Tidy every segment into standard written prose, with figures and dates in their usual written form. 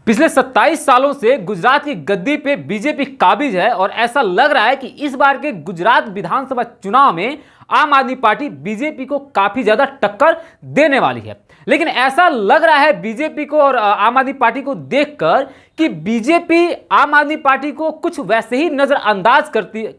पिछले 27 सालों से गुजरात की गद्दी पे बीजेपी काबिज है और ऐसा लग रहा है कि इस बार के गुजरात विधानसभा चुनाव में आम आदमी पार्टी बीजेपी को काफी ज्यादा टक्कर देने वाली है। लेकिन ऐसा लग रहा है बीजेपी को और आम आदमी पार्टी को देखकर कि बीजेपी आम आदमी पार्टी को कुछ वैसे ही नजरअंदाज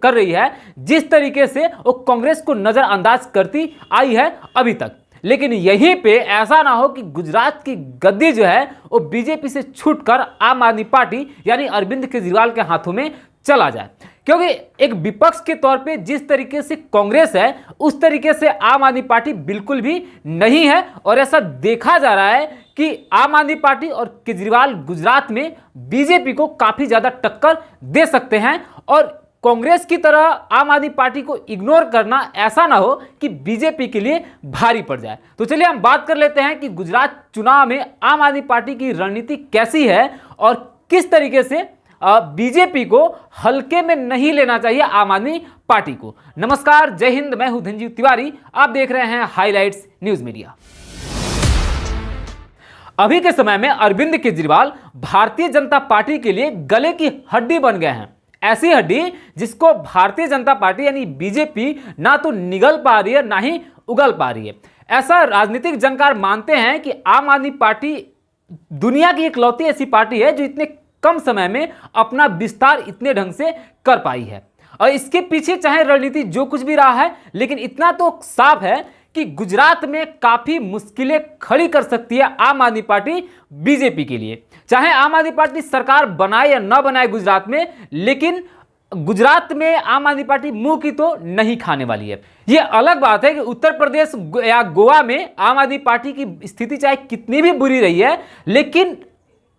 कर रही है जिस तरीके से वो कांग्रेस को नजरअंदाज करती आई है अभी तक। लेकिन यहीं पे ऐसा ना हो कि गुजरात की गद्दी जो है वो बीजेपी से छूटकर आम आदमी पार्टी यानी अरविंद केजरीवाल के हाथों में चला जाए, क्योंकि एक विपक्ष के तौर पे जिस तरीके से कांग्रेस है उस तरीके से आम आदमी पार्टी बिल्कुल भी नहीं है। और ऐसा देखा जा रहा है कि आम आदमी पार्टी और केजरीवाल गुजरात में बीजेपी को काफी ज्यादा टक्कर दे सकते हैं और कांग्रेस की तरह आम आदमी पार्टी को इग्नोर करना ऐसा ना हो कि बीजेपी के लिए भारी पड़ जाए। तो चलिए हम बात कर लेते हैं कि गुजरात चुनाव में आम आदमी पार्टी की रणनीति कैसी है और किस तरीके से बीजेपी को हल्के में नहीं लेना चाहिए आम आदमी पार्टी को। नमस्कार, जय हिंद, मैं हूं धनजीव तिवारी, आप देख रहे हैं हाइलाइट्स न्यूज मीडिया। अभी के समय में अरविंद केजरीवाल भारतीय जनता पार्टी के लिए गले की हड्डी बन गए हैं। ऐसी हड्डी जिसको भारतीय जनता पार्टी यानी बीजेपी ना तो निगल पा रही है ना ही उगल पा रही है। ऐसा राजनीतिक जानकार मानते हैं कि आम आदमी पार्टी दुनिया की इकलौती ऐसी पार्टी है जो इतने कम समय में अपना विस्तार इतने ढंग से कर पाई है। और इसके पीछे चाहे रणनीति जो कुछ भी रहा है, लेकिन इतना तो साफ है कि गुजरात में काफी मुश्किलें खड़ी कर सकती है आम आदमी पार्टी बीजेपी के लिए। चाहे आम आदमी पार्टी सरकार बनाए या न बनाए गुजरात में, लेकिन गुजरात में आम आदमी पार्टी मुंह की तो नहीं खाने वाली है। यह अलग बात है कि उत्तर प्रदेश या गोवा में आम आदमी पार्टी की स्थिति चाहे कितनी भी बुरी रही है, लेकिन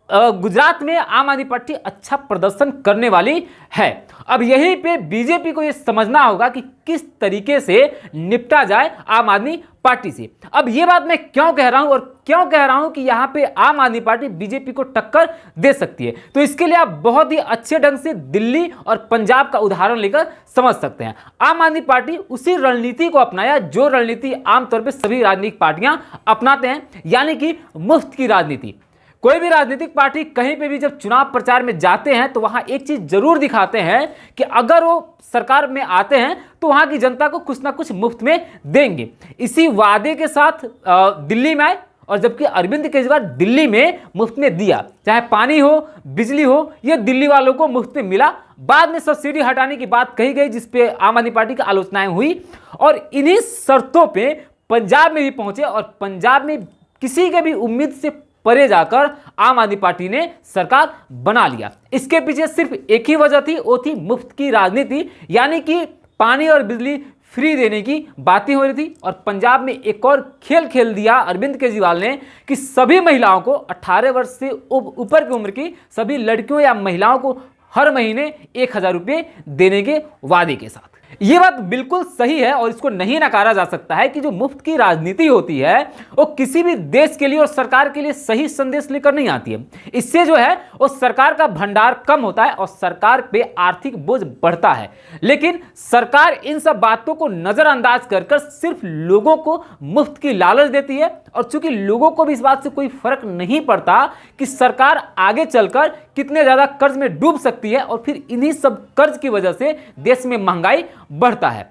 गुजरात में आम आदमी पार्टी अच्छा प्रदर्शन करने वाली है। अब यहीं पे बीजेपी को यह समझना होगा कि किस तरीके से निपटा जाए आम आदमी पार्टी से। अब यह बात मैं क्यों कह रहा हूं और क्यों कह रहा हूं कि यहां पे आम आदमी पार्टी बीजेपी को टक्कर दे सकती है, तो इसके लिए आप बहुत ही अच्छे ढंग से दिल्ली और पंजाब का उदाहरण लेकर समझ सकते हैं। आम आदमी पार्टी उसी रणनीति को अपनाया जो रणनीति आमतौर पर सभी राजनीतिक पार्टियां अपनाते हैं, यानी कि मुफ्त की राजनीति। कोई भी राजनीतिक पार्टी कहीं पे भी जब चुनाव प्रचार में जाते हैं तो वहां एक चीज जरूर दिखाते हैं कि अगर वो सरकार में आते हैं तो वहां की जनता को कुछ ना कुछ मुफ्त में देंगे। इसी वादे के साथ दिल्ली में आए और जबकि अरविंद केजरीवाल दिल्ली में मुफ्त में दिया, चाहे पानी हो, बिजली हो, यह दिल्ली वालों को मुफ्त में मिला। बाद में सब्सिडी हटाने की बात कही गई जिसपे आम आदमी पार्टी की आलोचनाएं हुई और इन्हीं शर्तों पे पंजाब में भी पहुंचे और पंजाब में किसी के भी उम्मीद से परे जाकर आम आदमी पार्टी ने सरकार बना लिया। इसके पीछे सिर्फ एक ही वजह थी, वो थी मुफ्त की राजनीति, यानी कि पानी और बिजली फ्री देने की बातें हो रही थी। और पंजाब में एक और खेल खेल दिया अरविंद केजरीवाल ने कि सभी महिलाओं को 18 वर्ष से ऊपर की उम्र की सभी लड़कियों या महिलाओं को हर महीने 1000 रुपये देने के वादे के साथ। यह बात बिल्कुल सही है और इसको नहीं नकारा जा सकता है कि जो मुफ्त की राजनीति होती है वो किसी भी देश के लिए और सरकार के लिए सही संदेश लेकर नहीं आती है। इससे जो है वो सरकार का भंडार कम होता है और सरकार पे आर्थिक बोझ बढ़ता है। लेकिन सरकार इन सब बातों को नजरअंदाज कर सिर्फ लोगों को मुफ्त की लालच देती है और चूंकि लोगों को भी इस बात से कोई फर्क नहीं पड़ता कि सरकार आगे चलकर कितने ज्यादा कर्ज में डूब सकती है और फिर इन्हीं सब कर्ज की वजह से देश में महंगाई बढ़ता है।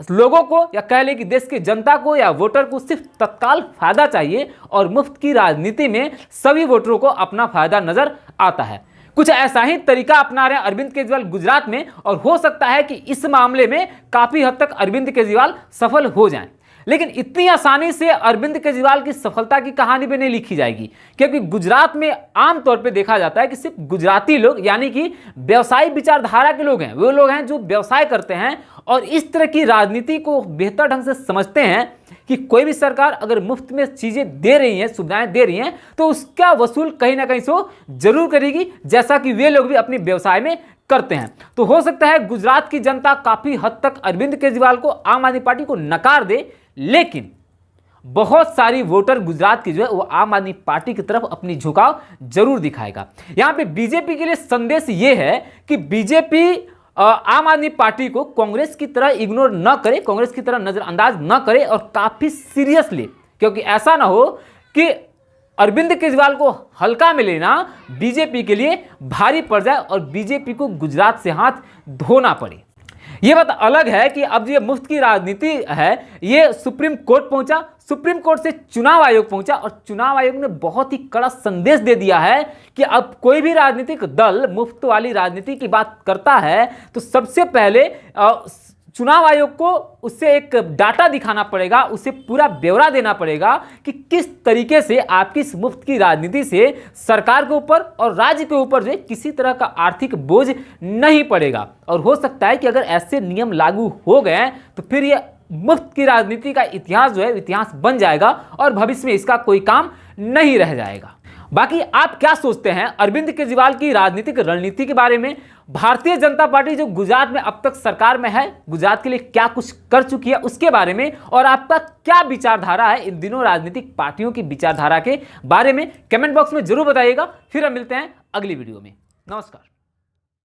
लोगों को या कह ले कि देश की जनता को या वोटर को सिर्फ तत्काल फायदा चाहिए और मुफ्त की राजनीति में सभी वोटरों को अपना फायदा नजर आता है। कुछ ऐसा ही तरीका अपना रहे हैं अरविंद केजरीवाल गुजरात में और हो सकता है कि इस मामले में काफी हद तक अरविंद केजरीवाल सफल हो जाएं। लेकिन इतनी आसानी से अरविंद केजरीवाल की सफलता की कहानी भी नहीं लिखी जाएगी, क्योंकि गुजरात में आमतौर पे देखा जाता है कि सिर्फ गुजराती लोग यानी कि व्यवसायी विचारधारा के लोग हैं, वो लोग हैं जो व्यवसाय करते हैं और इस तरह की राजनीति को बेहतर ढंग से समझते हैं कि कोई भी सरकार अगर मुफ्त में चीजें दे रही हैं, सुविधाएं दे रही हैं, तो उसका वसूल कहीं ना कहीं से जरूर करेगी, जैसा कि वे लोग भी अपने व्यवसाय में करते हैं। तो हो सकता है गुजरात की जनता काफी हद तक अरविंद केजरीवाल को, आम आदमी पार्टी को नकार दे, लेकिन बहुत सारी वोटर गुजरात की जो है वो आम आदमी पार्टी की तरफ अपनी झुकाव जरूर दिखाएगा। यहां पे बीजेपी के लिए संदेश ये है कि बीजेपी आम आदमी पार्टी को कांग्रेस की तरह इग्नोर न करे, कांग्रेस की तरह नजरअंदाज न करे और काफी सीरियसली, क्योंकि ऐसा ना हो कि अरविंद केजरीवाल को हल्का में लेना बीजेपी के लिए भारी पड़ जाए और बीजेपी को गुजरात से हाथ धोना पड़े। ये बात अलग है कि अब ये मुफ्त की राजनीति है, ये सुप्रीम कोर्ट पहुंचा, सुप्रीम कोर्ट से चुनाव आयोग पहुंचा और चुनाव आयोग ने बहुत ही कड़ा संदेश दे दिया है कि अब कोई भी राजनीतिक दल मुफ्त वाली राजनीति की बात करता है तो सबसे पहले चुनाव आयोग को उससे एक डाटा दिखाना पड़ेगा, उसे पूरा ब्यौरा देना पड़ेगा कि किस तरीके से आपकी इस मुफ्त की राजनीति से सरकार के ऊपर और राज्य के ऊपर जो किसी तरह का आर्थिक बोझ नहीं पड़ेगा। और हो सकता है कि अगर ऐसे नियम लागू हो गए तो फिर ये मुफ्त की राजनीति का इतिहास जो है इतिहास बन जाएगा और भविष्य में इसका कोई काम नहीं रह जाएगा। बाकी आप क्या सोचते हैं अरविंद केजरीवाल की राजनीतिक रणनीति के बारे में? भारतीय जनता पार्टी जो गुजरात में अब तक सरकार में है, गुजरात के लिए क्या कुछ कर चुकी है उसके बारे में, और आपका क्या विचारधारा है इन दिनों राजनीतिक पार्टियों की विचारधारा के बारे में, कमेंट बॉक्स में जरूर बताइएगा। फिर हम मिलते हैं अगली वीडियो में। नमस्कार।